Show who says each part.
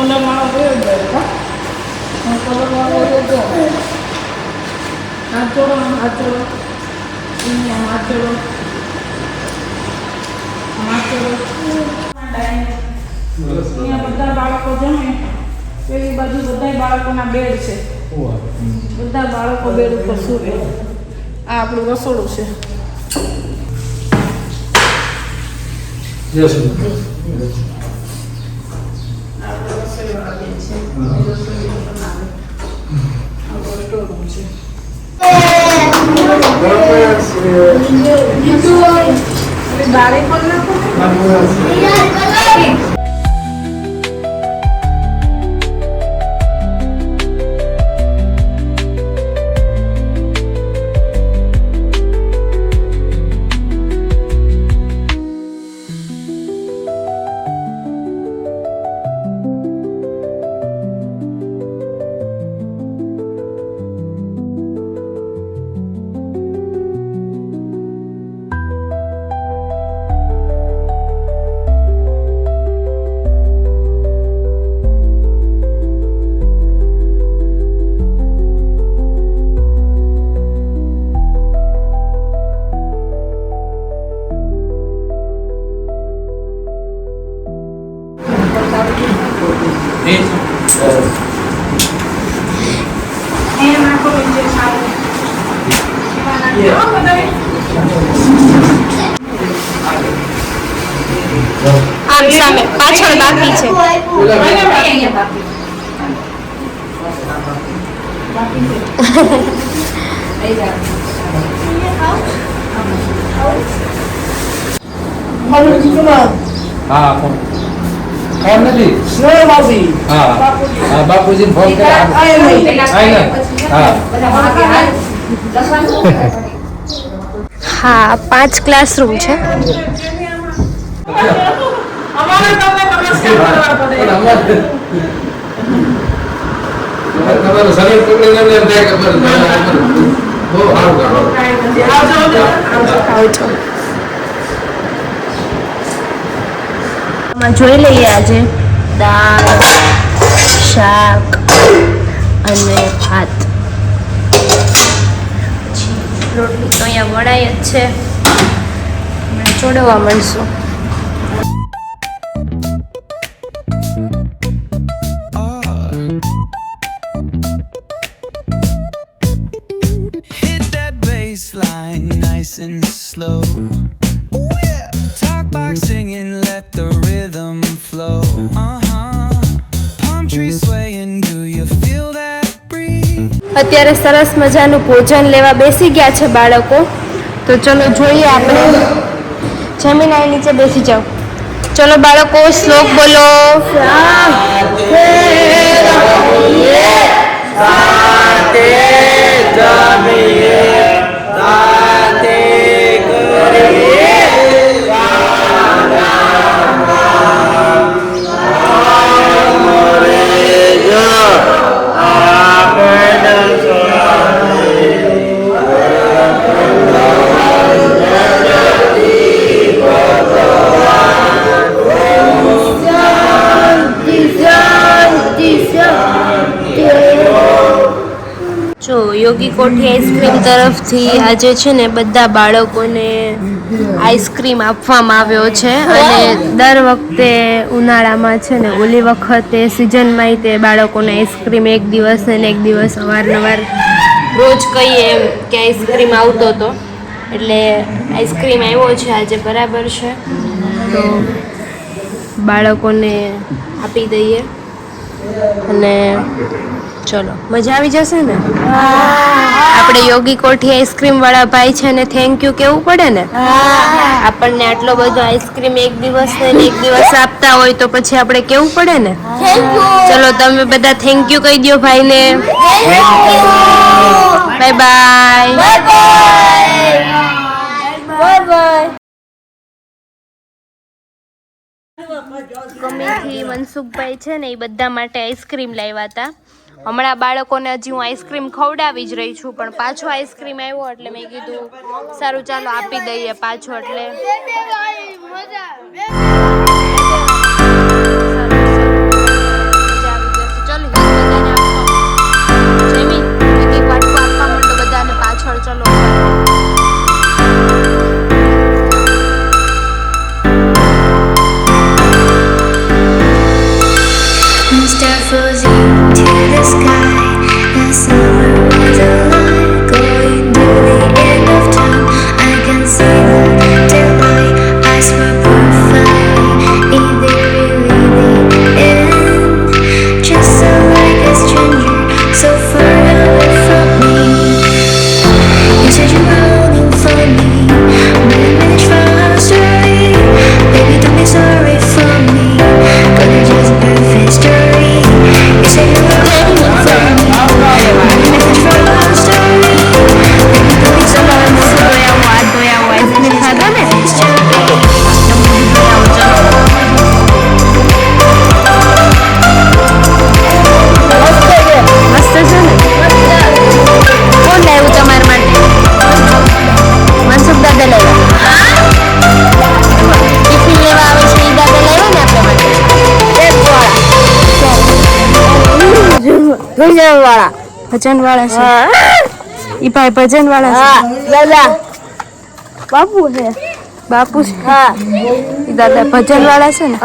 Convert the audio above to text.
Speaker 1: Colour વાળો કયો જાય કલર વાળો હાથ જોડો હાથ જોડો હાથ જોડો હાથ જોડો અહીંયા બધા બાળકો જમે પેલી બાજુ બધા બાળકોના બેડ છે બધા બાળકો બેડ ઉપર સૂવે આ આપણું રસોડું છે બારે પણ નાખો
Speaker 2: આમ સામે પાછળ બાકી છે
Speaker 3: હા ફોન નથી હા બાપુજી ફોન
Speaker 2: હા 5 ક્લાસરૂમ છે જોઈ લઈએ આજે દાળ શાક અને ભાત રોટલી તો અહીંયા વડાય જ છે ચોડવા મળશું
Speaker 4: Nice and slow. Ooh, yeah. Talk back singing, let the rhythm flow. Palm trees swaying, do you feel that breeze?
Speaker 2: અત્યારે સરસ મજાનું ભોજન લેવા બેસી ગયા છે બાળકો તો ચલો જોઈએ આપણે જમીન આઈ નીચે બેસી જાઓ ચલો બાળકો શ્લોક બોલો યોગી કોઠી આઈસ્ક્રીમ તરફથી આજે છે ને બધા બાળકોને આઈસ્ક્રીમ આપવામાં આવ્યો છે અને દર વખતે ઉનાળામાં છે ને ઓલી વખતે સિઝનમાં તે બાળકોને આઈસ્ક્રીમ એક દિવસ ને એક દિવસ અવારનવાર રોજ કહીએ એમ કે આઈસ્ક્રીમ આવતો હતો એટલે આઈસ્ક્રીમ આવ્યો છે આજે બરાબર છે તો બાળકોને આપી દઈએ અને ચલો મજા આવી જશે ને આપણે યોગી કોઠી આઈસ્ક્રીમ વાળા ભાઈ છે ને થેન્ક યુ કેવું પડે ને આપણને આટલો બધો આઈસ્ક્રીમ એક દિવસ ને એક દિવસ આપતા હોય તો પછી આપણે કેવું પડે ને ચલો તમે બધા થેન્ક યુ કહી દો ભાઈને બાય બાય ગમેથી મનસુખભાઈ છે ને એ બધા માટે આઈસ્ક્રીમ લાવ્યા હતા હમણાં બાળકોને હજી હું આઈસ્ક્રીમ ખવડાવી જ રહી છું પણ પાછો આઈસ્ક્રીમ આવ્યો એટલે મેં કીધું સારું ચાલો આપી દઈએ પાછો એટલે ભજન વાળા છે ઈ ભાઈ ભજન વાળા છે બાપુ છે ઈ દાદા ભજન વાળા છે ને